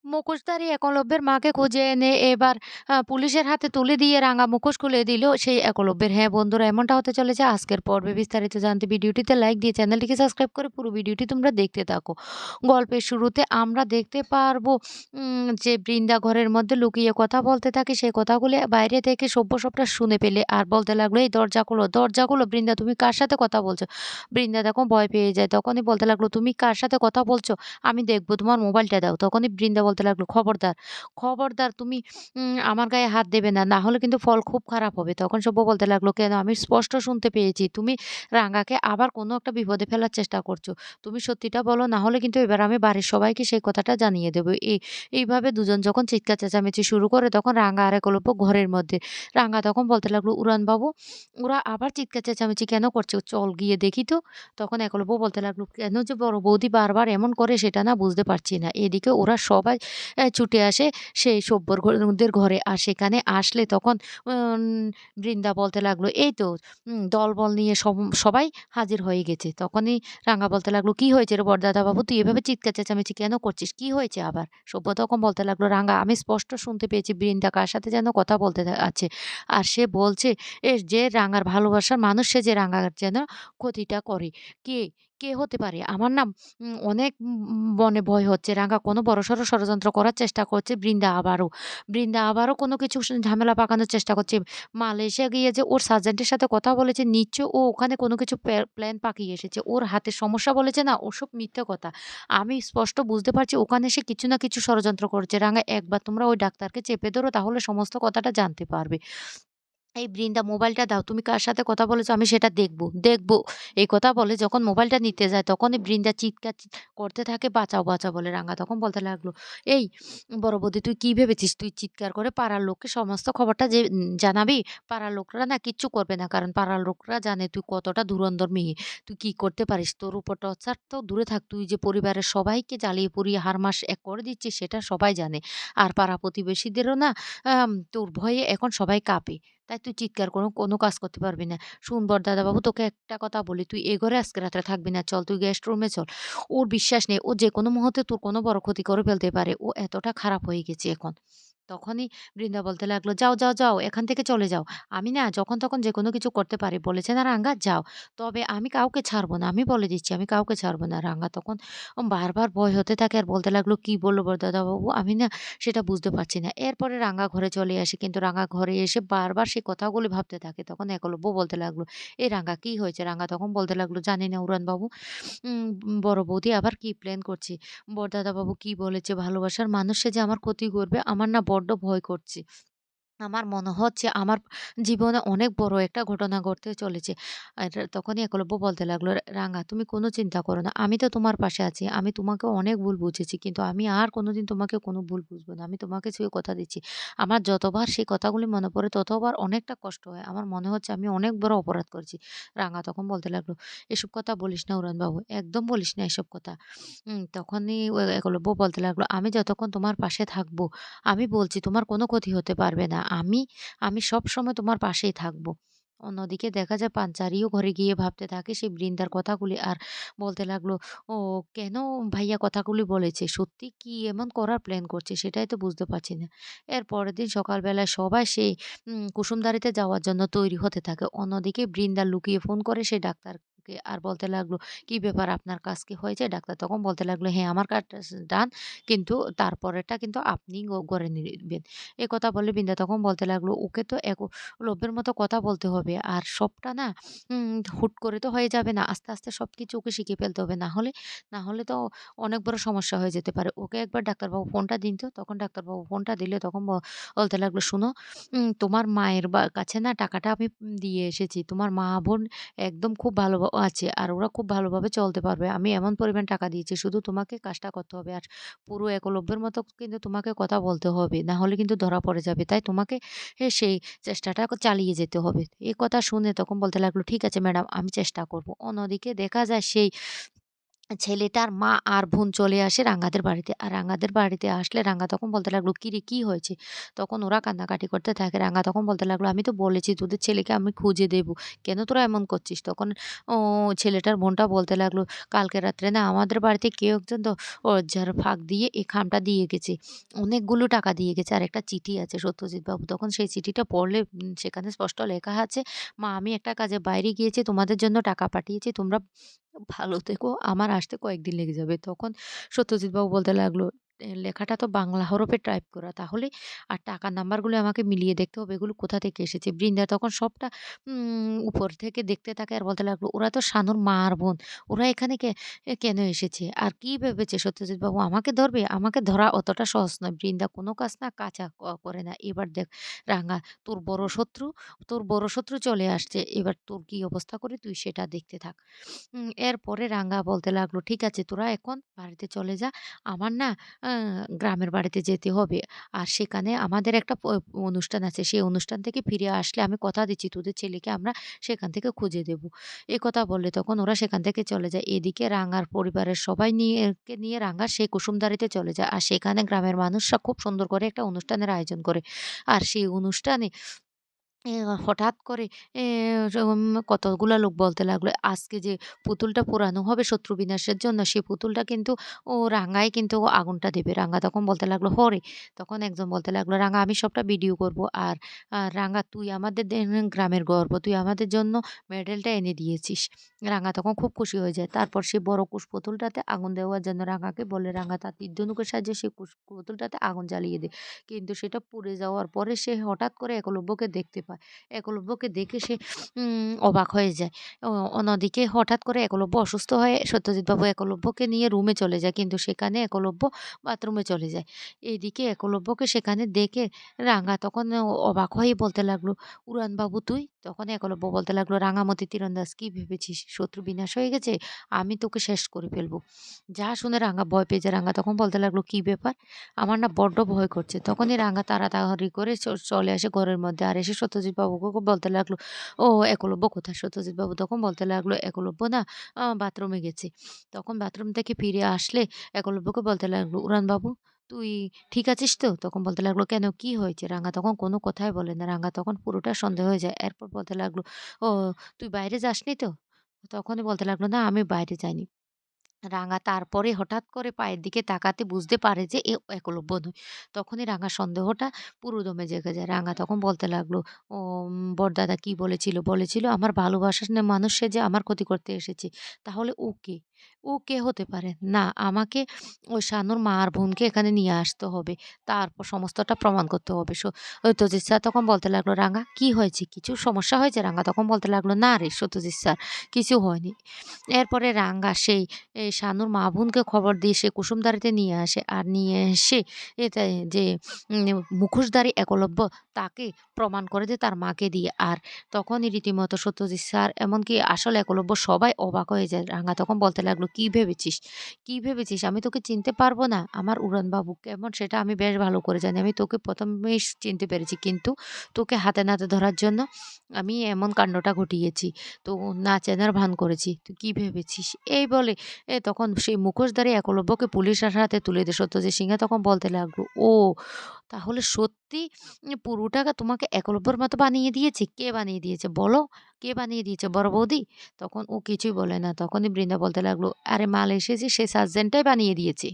মুখোশধারী একলব্যের মাকে খুঁজে এনে এবার পুলিশের হাতে তুলে দিয়ে রাঙা মুখোশ খুলে দিল সেই একলব্যের। হ্যাঁ, বন্ধুরা এমনটা হতে চলেছে আজকের পর্বে। বিস্তারিত জানতে ভিডিওটিতে লাইক দিয়ে চ্যানেলটিকে সাবস্ক্রাইব করে পুরো ভিডিওটি তোমরা দেখতে থাকো। গল্পের শুরুতে আমরা দেখতে পারবো যে বৃন্দা ঘরের মধ্যে লুকিয়ে কথা বলতে থাকে। সেই কথাগুলি বাইরে থেকে সভ্য সবটা শুনে পেলে আর বলতে লাগলো, "এই দরজা খোলো, দরজা খোলো। বৃন্দা তুমি কার সাথে কথা বলছো?" বৃন্দা তখন ভয় পেয়ে যায়। তখনই বলতে লাগলো, "তুমি কার সাথে কথা বলছো? আমি দেখব, তোমার মোবাইলটা দাও।" তখনই বৃন্দা বলতে লাগলো, "খবরদার, খবরদার তুমি আমার গায়ে হাত দেবে না। না হলে কিন্তু ফল খুব খারাপ হবে।" তখন সব্য বলতে লাগলো, "কেন? আমি স্পষ্ট শুনতে পেয়েছি তুমি রাঙ্গাকে আবার কোনো একটা বিপদে ফেলার চেষ্টা করছো। তুমি সত্যিটা বলো, না হলে কিন্তু এবার আমি বাড়ির সবাইকে সেই কথাটা জানিয়ে দেব।" এইভাবে দুজন যখন চিৎকার চেঁচামেচি শুরু করে তখন রাঙ্গা আর একলব্য ঘরের মধ্যে। রাঙ্গা তখন বলতে লাগলো, "উড়ানবাবু, ওরা আবার চিৎকার চেঁচামেচি কেন করছে? চল গিয়ে দেখি তো।" তখন একলব্য বলতে লাগলো, "কেন যে বড় বৌদি বারবার এমন করে সেটা না বুঝতে পারছি না।" এদিকে ওরা সবাই ছুটে আসে সেই সব্যর দের ঘরে। আর সেখানে আসলে তখন উম বৃন্দা বলতে লাগলো, "এই তো দলবল নিয়ে সবাই হাজির হয়ে গেছে।" তখনই রাঙা বলতে লাগলো, "কি হয়েছে রে বড়দাদা বাবু? তুই এভাবে চিৎকার চেঁচামেচি কেন করছিস? কি হয়েছে আবার?" সব্য তখন বলতে লাগলো, "রাঙা, আমি স্পষ্ট শুনতে পেয়েছি বৃন্দা কার সাথে যেন কথা বলতে আছে। আর সে বলছে যে রাঙার ভালোবাসার মানুষ সে যে রাঙার যেন ক্ষতিটা করে। কে? কে হতে পারে? আমার না অনেক মনে ভয় হচ্ছে। রাঙা কোনো বড়সড় ষড়যন্ত্র করার চেষ্টা করছে বৃন্দা আবারও কোনো কিছু ঝামেলা পাকানোর চেষ্টা করছে। মালয়েশিয়া গিয়ে যে ওর সার্জেন্টের সাথে কথা বলেছে, নিশ্চয় ও ওখানে কোনো কিছু প্ল্যান পাকিয়ে এসেছে। ওর হাতে সমস্যা বলেছে না, ওসব মিথ্যে কথা। আমি স্পষ্ট বুঝতে পারছি ওখানে সে কিছু না কিছু ষড়যন্ত্র করছে। রাঙা, একবার তোমরা ওই ডাক্তারকে চেপে ধরো, তাহলে সমস্ত কথাটা জানতে পারবে। এই বৃন্দা, মোবাইলটা দাও। তুমি কার সাথে কথা বলেছো আমি সেটা দেখব, দেখব। এই কথা বলে যখন মোবাইলটা নিতে যায় তখনই বৃন্দা চিৎকার করতে থাকে, "বাঁচাও, বাঁচাও" বলে। রাঙা তখন বলতে লাগলো, "এই বড় বৌদি, তুই কি ভেবেছিস তুই চিৎকার করে পাড়ার লোককে সমস্ত খবরটা যে জানাবি? পাড়ার লোকরা না কিচ্ছু করবে না। কারণ পাড়ার লোকরা জানে তুই কতটা ধুরন্ধর মেয়ে। তুই কি করতে পারিস। তোর উপর টর্চার তো দূরে থাক। তুই যে পরিবারের সবাইকে জ্বালিয়ে পুড়িয়ে হারমাস এক করে দিচ্ছিস সেটা সবাই জানে। আর পাড়া প্রতিবেশীদেরও না তোর ভয়ে এখন সবাই কাঁপে। তাই তুই চিৎকার করে কোনো কাজ করতে পারবি না। শোন বড়দাদাবাবু, তোকে একটা কথা বলি, তুই এ ঘরে আজকে রাত্রে থাকবি না। চল তুই গেস্ট রুমে চল। ওর বিশ্বাস নেই। ও যেকোনো মুহূর্তে তোর কোনো বড় ক্ষতি করে ফেলতে পারে। ও এতটা খারাপ হয়ে গেছে এখন। তখনই বৃন্দা বলতে লাগলো, "যাও, যাও, যাও। এখান থেকে চলে যাও। আমি না যখন তখন যেকোনো কিছু করতে পারি। বলেছে না রাঙ্গা, যাও। তবে আমি কাউকে ছাড়ব না। আমি বলে দিচ্ছি আমি কাউকে ছাড়ব না।" রাঙ্গা তখন বারবার ভয় হতে থাকে আর বলতে লাগলো, "কি বলল বড়দাদাবাবু? আমি না সেটা বুঝতে পারছি না।" এরপরে রাঙা ঘরে চলে আসে। কিন্তু রাঙা ঘরে এসে বারবার সেই কথাগুলি ভাবতে থাকে। তখন একলব্য বলতে লাগলো, "এ রাঙা, কি হয়েছে?" রাঙা তখন বলতে লাগলো, "জানি না উড়ানবাবু। বড় বৌদি আবার কি প্ল্যান করছে। বড়দাদাবাবু কি বলেছে, ভালোবাসার মানুষ সে যে আমার ক্ষতি করবে, আমার না বড্ড ভয় করছে। আমার মনে হচ্ছে আমার জীবনে অনেক বড় একটা ঘটনা ঘটতে চলেছে।" আর তখনই একলব্য বলতে লাগলো, "রাঙা, তুমি কোনো চিন্তা করো না। আমি তো তোমার পাশে আছি। আমি তোমাকে অনেক ভুল বুঝেছি। কিন্তু আমি আর কোনোদিন তোমাকে কোনো ভুল বুঝবো না। আমি তোমাকে সে কথা দিচ্ছি। আমার যতবার সেই কথাগুলি মনে পড়ে ততবার অনেকটা কষ্ট হয়। আমার মনে হচ্ছে আমি অনেক বড় অপরাধ করেছি।" রাঙা তখন বলতে লাগলো, "এসব কথা বলিস না উড়ানবাবু। একদম বলিস না এসব কথা।" তখনই একলব্য বলতে লাগলো, "আমি যতক্ষণ তোমার পাশে থাকবো, আমি বলছি তোমার কোনো ক্ষতি হতে পারবে না। আমি সবসময় তোমার পাশেই থাকবো।" অন্যদিকে দেখা যায় পাঞ্চারিও ঘরে গিয়ে ভাবতে থাকে সেই বৃন্দার কথাগুলি আর বলতে লাগলো, "ও কেন ভাইয়া কথাগুলি বলেছে? সত্যি কি এমন করার প্ল্যান করছে সেটাই তো বুঝতে পারছি না।" এর পরের দিন সকালবেলায় সবাই সেই কুসুমদারিতে যাওয়ার জন্য তৈরি হতে থাকে। অন্যদিকে বৃন্দা লুকিয়ে ফোন করে সেই ডাক্তারকে আর বলতে লাগলো, "কি ব্যাপার, আপনার কাজ কি হয়েছে?" ডাক্তার তখন বলতে লাগলো, "হ্যাঁ, আমার কাজটা ডান। কিন্তু তারপরেরটা কিন্তু আপনি করে নিবেন।" এ কথা বলে বৃন্দা তখন বলতে লাগলো, "ওকে তো লোভের মতো কথা বলতে হবে। আর সবটা না হুট করে তো হয়ে যাবে না। আস্তে, আস্তে সবকিছু ওকে শিখে ফেলতে হবে। না হলে তো অনেক বড় সমস্যা হয়ে যেতে পারে। ওকে একবার ডাক্তারবাবু ফোনটা দিন তো।" তখন ডাক্তারবাবু ফোনটা দিলে তখন বলতে লাগলো, "শুনো, তোমার মায়ের কাছে না টাকাটা আমি দিয়ে এসেছি। তোমার মা-বোন একদম খুব ভালো আছে। আর ওরা খুব ভালোভাবে চলতে পারবে। আমি এমন পরিমাণ টাকা দিয়েছি। শুধু তোমাকে কাজটা করতে হবে। আর পুরো একলব্যের মতো কিন্তু তোমাকে কথা বলতে হবে। না হলে কিন্তু ধরা পড়ে যাবে। তাই তোমাকে সেই চেষ্টাটা চালিয়ে যেতে হবে।" এ কথা শুনে তখন বলতে লাগলো, "ঠিক আছে ম্যাডাম, আমি চেষ্টা করব।" অন্যদিকে দেখা যায় সেই ছেলেটার মা আর বোন চলে আসে রাঙ্গাদের বাড়িতে। আর রাঙ্গাদের বাড়িতে আসলে রাঙ্গা তখন বলতে লাগলো, "কিরে কি হয়েছে?" তখন ওরা কান্নাকাটি করতে থাকে। রাঙ্গা তখন বলতে লাগলো, "আমি তো বলেছি তোদের ছেলেকে আমি খুঁজে দেব। কেন তোরা এমন করছিস?" তখন ও ছেলেটার বোনটা বলতে লাগলো, "কালকে রাত্রে না আমাদের বাড়িতে কেউ একজন তো দরজার ফাঁক দিয়ে এই খামটা দিয়ে গেছে। অনেকগুলো টাকা দিয়ে গেছে। আর একটা চিঠি আছে সত্যজিৎ বাবু।" তখন সেই চিঠিটা পড়লে সেখানে স্পষ্ট লেখা আছে, "মা আমি একটা কাজে বাইরে গিয়েছি। তোমাদের জন্য টাকা পাঠিয়েছি। তোমরা ভালো থেকো। আমার আসতে কয়েকদিন লেগে যাবে।" তখন সত্যজিৎবাবু বলতে লাগলো, লেখাটা তো বাংলা হরফে টাইপ করা। তাহলে আর টাকার নাম্বারগুলো আমাকে মিলিয়ে দেখতে হবে এগুলো কোথা থেকে এসেছে।" বৃন্দা তখন সবটা উপর থেকে দেখতে থাকে আর বলতে লাগলো, "ওরা তো শানুর মা আর বোন। ওরা এখানে কেন এসেছে? আর কি ভেবেছে সত্যজিৎবাবু আমাকে ধরবে? আমাকে ধরা অতটা সহজ নয়। বৃন্দা কোনো কাজ না কাঁচা করে না। এবার দেখ রাঙা তোর বড় শত্রু চলে আসছে। এবার তোর কি অবস্থা করে তুই সেটা দেখতে থাক।" এরপরে রাঙ্গা বলতে লাগলো, "ঠিক আছে তোরা এখন বাড়িতে চলে যা। আমার না আ গ্রামের বাড়িতে যেতে হবে। আর সেখানে আমাদের একটা অনুষ্ঠান আছে। সেই অনুষ্ঠান থেকে ফিরে আসলে আমি কথা দিচ্ছি তোদের ছেলেকে আমরা সেখান থেকে খুঁজে দেব।" এ কথা বললে তখন ওরা সেখান থেকে চলে যায়। এদিকে রাঙ্গার পরিবারের সবাই নিয়ে রাঙ্গা সেই কুসুমদাড়িতে চলে যায়। আর সেখানে গ্রামের মানুষরা খুব সুন্দর করে একটা অনুষ্ঠানের আয়োজন করে। আর সেই অনুষ্ঠানে এ হঠাৎ করে এ কতগুলা লোক বলতে লাগলো, "আজকে যে পুতুলটা পোড়ানো হবে শত্রু বিনাশের জন্য, সেই পুতুলটা কিন্তু রাঙাই কিন্তু আগুনটা দেবে।" রাঙা তখন বলতে লাগলো, "হরে!" তখন একজন বলতে লাগলো, "রাঙা আমি সবটা ভিডিও করব। আর রাঙা তুই আমাদের গ্রামের গর্ব। তুই আমাদের জন্য মেডেলটা এনে দিয়েছিস।" রাঙা তখন খুব খুশি হয়ে যায়। তারপর সে বড় কুশ পুতুলটাতে আগুন দেওয়ার জন্য রাঙাকে বলে, রাঙা তার তীর ধনুকের সাহায্যে সেই পুতুলটাতে আগুন জ্বালিয়ে দেয়। কিন্তু সেটা পুড়ে যাওয়ার পরে সে হঠাৎ করে একলব্যকে দেখতে পায়। একলব্যকে দেখে সে অবাক হয়ে যায়। অন্যদিকে হঠাৎ করে একলব্য অসুস্থ হয়ে সত্যজিৎবাবু একলব্যকে নিয়ে রুমে চলে যায়। কিন্তু সেখানে একলব্য বাথরুমে চলে যায়। এইদিকে একলব্যকে সেখানে দেখে রাঙা তখন অবাক হয়ে বলতে লাগলো, "উড়ানবাবু তুই?" তখন একলব্য বলতে লাগলো, "রাঙামতি তীরন্দাজ কি ভেবেছিস শত্রু বিনাশ হয়ে গেছে? আমি তোকে শেষ করে ফেলবো।" যা শুনে রাঙা ভয় পেয়ে যায়। রাঙা তখন বলতে লাগলো, "কি ব্যাপার? আমার না বড্ড ভয় করছে।" তখনই রাঙা তাড়াতাড়ি করে চলে আসে ঘরের মধ্যে। আর এসে সত্যজিৎ বাবুকে বলতে লাগলো, "ও একলব্য কোথায়?" সত্যজিৎ বাবু তখন বলতে লাগলো, "একলব্য না বাথরুমে গেছে।" তখন বাথরুম থেকে ফিরে আসলে একলব্যকে বলতে লাগলো, "উড়ানবাবু তুই ঠিক আছিস তো?" তখন বলতে লাগলো, "কেন কি হয়েছে?" রাঙা তখন কোনো কথাই বলে না। রাঙা তখন পুরোটা সন্দেহ হয়ে যায়। এরপর বলতে লাগলো, "ও তুই বাইরে যাসনি তো?" তখনই বলতে লাগলো, "না আমি বাইরে যাইনি।" রাঙা তারপরে হঠাৎ করে পায়ের দিকে তাকাতে বুঝতে পারে যে একলব্য নয়। তখনই রাঙার সন্দেহটা পুরোদমে জেগে যায়। রাঙা তখন বলতে লাগলো, "ও বড়দাদা কি বলেছিল? বলেছিল আমার ভালোবাসার মানুষ সে যে আমার ক্ষতি করতে এসেছে। তাহলে ও কে? ও কে হতে পারে? না আমাকে ওই শানুর মা আর বোনকে এখানে নিয়ে আসতে হবে। তারপর সমস্তটা প্রমাণ করতে হবে।" সত্যজিৎ স্যার তখন বলতে লাগলো, "রাঙা কি হয়েছে? কিছু সমস্যা হয়েছে?" রাঙা তখন বলতে লাগলো, "না রে সত্যজিৎ স্যার কিছু হয়নি।" এরপরে রাঙা সেই শানুর মা বোনকে খবর দিয়ে সে কুসুমদাড়িতে নিয়ে আসে। আর নিয়ে এসে এতে যে মুখোশধারী একলব্য তাকে প্রমাণ করে যে তার মাকে দিয়ে। আর তখনই রীতিমতো সত্যজিৎ স্যার এমনকি আসল একলব্য সবাই অবাক হয়ে যায়। রাঙা তখন বলতে লাগলো, "কি ভেবেছিস? কি ভেবেছিস? আমি তোকে চিনতে পারবো না? আমার উড়ানবাবু কেমন সেটা আমি বেশ ভালো করে জানি। আমি তোকে ১ম এই চিনতে পেরেছি। কিন্তু তোকে হাতে নাতে ধরার জন্য আমি এমন কান্ডটা ঘটিয়েছি। তো না চেনার ভান করেছি। তুই কি ভেবেছিস?" এই বলে তখন সেই মুখোশধারী একলব্যকে পুলিশের হাতে তুলে দেয়। সত্যজিৎ সিংহে তখন বলতে লাগলো, "ও তাহলে সত্যি পুরোটা তোমাকে একলব্যর মতো বানিয়ে দিয়েছে? কে বানিয়ে দিয়েছে বলো? কে বানিয়ে দিয়েছে বড় বৌদি?" তখন ও কিছুই বলে না। তখনই বৃন্দা বলতে লাগলো, "আরে মাল এসেছে সে সার্জেন্টাই বানিয়ে দিয়েছে।"